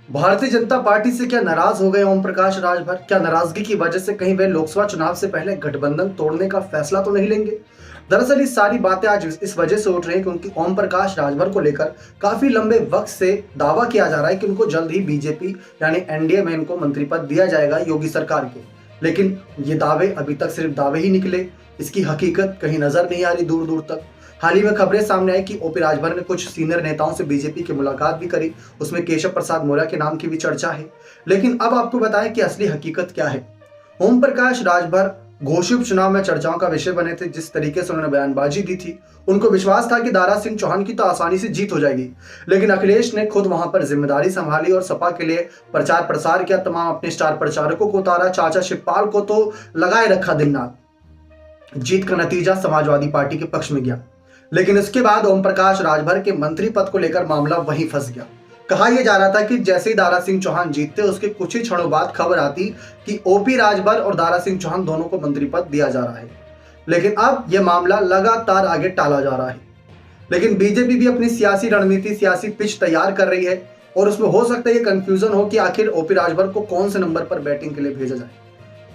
Bharatiya Janata party से क्या नाराज हो गए ओम प्रकाश राजभर? क्या नाराजगी की वजह से कहीं वे लोकसभा चुनाव से पहले गठबंधन तोड़ने का फैसला तो नहीं लेंगे? दरअसल ये सारी बातें आज इस वजह से उठ रही हैं क्योंकि ओम प्रकाश राजभर को लेकर काफी लंबे वक्त से दावा किया जा रहा है कि उनको जल्द ही बीजेपी यानी एनडीए में इनको मंत्री पद दिया जाएगा योगी सरकार के। लेकिन ये दावे अभी तक सिर्फ दावे ही निकले, इसकी हकीकत कहीं नजर नहीं आ रही दूर दूर तक। हाल ही में खबरें सामने आई कि ओपी राजभर ने कुछ सीनियर नेताओं से बीजेपी की मुलाकात भी करी, उसमें केशव प्रसाद मौर्य के नाम की भी चर्चा है। लेकिन अब आपको बताएं कि असली हकीकत क्या है। ओम प्रकाश राजभर घोषित चुनाव में चर्चाओं का विषय बने थे। जिस तरीके से उन्होंने बयानबाजी दी थी, उनको विश्वास था कि दारा सिंह चौहान की तो आसानी से जीत हो जाएगी। लेकिन अखिलेश ने खुद वहां पर जिम्मेदारी संभाली और सपा के लिए प्रचार प्रसार किया, तमाम अपने स्टार प्रचारकों को उतारा, चाचा शिवपाल को तो लगाए रखा दिन रात। जीत का नतीजा समाजवादी पार्टी के पक्ष में गया। लेकिन इसके बाद ओम प्रकाश राजभर के मंत्री पद को लेकर मामला वहीं फंस गया। कहा यह जा रहा था कि जैसे ही दारा सिंह चौहान जीतते, उसके कुछ ही क्षणों बाद खबर आती कि ओपी राजभर और दारा सिंह चौहान दोनों को मंत्री पद दिया जा रहा है। लेकिन अब यह मामला लगातार आगे टाला जा रहा है। लेकिन बीजेपी भी अपनी सियासी रणनीति, सियासी पिच तैयार कर रही है और उसमें हो सकता है ये कंफ्यूजन हो कि आखिर ओपी राजभर को कौन से नंबर पर बैटिंग के लिए भेजा जाए,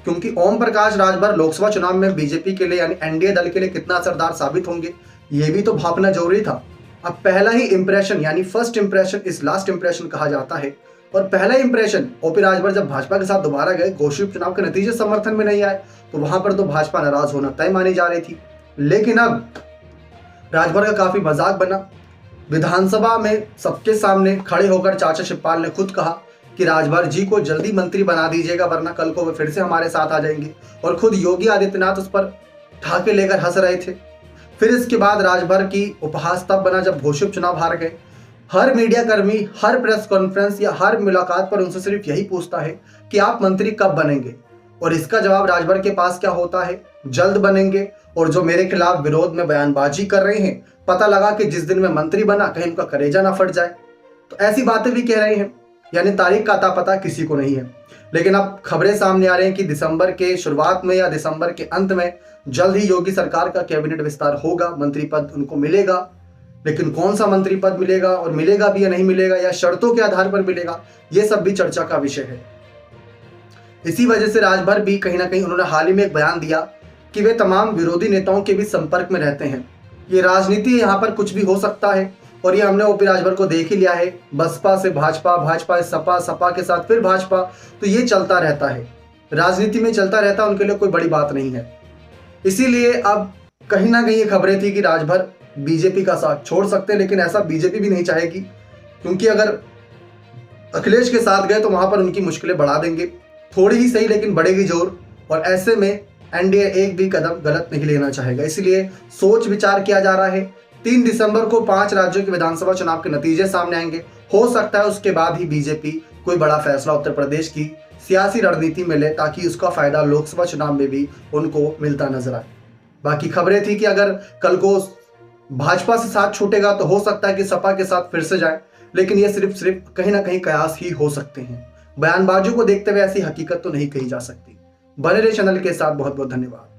क्योंकि ओम प्रकाश राजभर लोकसभा चुनाव में बीजेपी के लिए यानी एनडीए दल के लिए कितना असरदार साबित होंगे, ये भी तो भापना जरूरी था। अब पहला ही इंप्रेशन यानी first impression is last impression कहा जाता है, और पहला इंप्रेशन ओपी राजभर जब भाजपा के साथ दोबारा गए, घोषित चुनाव के नतीजे समर्थन में नहीं आए, तो वहां पर तो भाजपा नाराज होना तय मानी जा रही थी। लेकिन अब राजभर का काफी मजाक बना। विधानसभा में सबके सामने खड़े होकर चाचा शिवपाल ने खुद कहा कि राजभर जी को जल्दी मंत्री बना दीजिएगा, वरना कल को वे फिर से हमारे साथ आ जाएंगे। और खुद योगी आदित्यनाथ उस पर ठाके लेकर हंस रहे थे। फिर इसके बाद राजभर की उपहास तब बना जब घोषित चुनाव हार गए। हर मीडिया कर्मी हर प्रेस कॉन्फ्रेंस या हर मुलाकात पर उनसे सिर्फ यही पूछता है कि आप मंत्री कब बनेंगे, और इसका जवाब राजभर के पास क्या होता है, जल्द बनेंगे। और जो मेरे खिलाफ विरोध में बयानबाजी कर रहे हैं, पता लगा कि जिस दिन मैं मंत्री बना कहीं उनका कलेजा ना फट जाए, तो ऐसी बातें भी कह रहे हैं। यानी तारीख का अता पता किसी को नहीं है। लेकिन अब खबरें सामने आ रही हैं कि दिसंबर के शुरुआत में या दिसंबर के अंत में जल्द ही योगी सरकार का कैबिनेट विस्तार होगा, मंत्री पद उनको मिलेगा। लेकिन कौन सा मंत्री पद मिलेगा, और मिलेगा भी या नहीं मिलेगा, या शर्तों के आधार पर मिलेगा, ये सब भी चर्चा का विषय है। इसी वजह से राजभर भी कहीं ना कहीं उन्होंने हाल ही में एक बयान दिया कि वे तमाम विरोधी नेताओं के भी संपर्क में रहते हैं। ये राजनीति, यहाँ पर कुछ भी हो सकता है, और ये हमने ओपी राजभर को देख ही लिया है। बसपा से भाजपा, भाजपा से सपा, सपा के साथ फिर भाजपा, तो ये चलता रहता है, राजनीति में चलता रहता है, उनके लिए कोई बड़ी बात नहीं है। इसीलिए अब कहीं ना कहीं ये खबरें थी कि राजभर बीजेपी का साथ छोड़ सकते हैं, लेकिन ऐसा बीजेपी भी नहीं चाहेगी, क्योंकि अगर अखिलेश के साथ गए तो वहां पर उनकी मुश्किलें बढ़ा देंगे, थोड़ी ही सही लेकिन बढ़ेगी जोर। और ऐसे में एनडीए एक भी कदम गलत नहीं लेना चाहेगा। इसलिए सोच विचार किया जा रहा है। 3 दिसंबर को 5 राज्यों के विधानसभा चुनाव के नतीजे सामने आएंगे। हो सकता है उसके बाद ही बीजेपी कोई बड़ा फैसला उत्तर प्रदेश की सियासी रणनीति में ले, ताकि उसका फायदा लोकसभा चुनाव में भी उनको मिलता नजर आए। बाकी खबरें थी कि अगर कल को भाजपा से साथ छूटेगा तो हो सकता है कि सपा के साथ फिर से जाए, लेकिन ये सिर्फ कहीं ना कहीं कयास ही हो सकते हैं। बयानबाजों को देखते हुए ऐसी हकीकत तो नहीं कही जा सकती। बने रहे चैनल के साथ। बहुत बहुत धन्यवाद।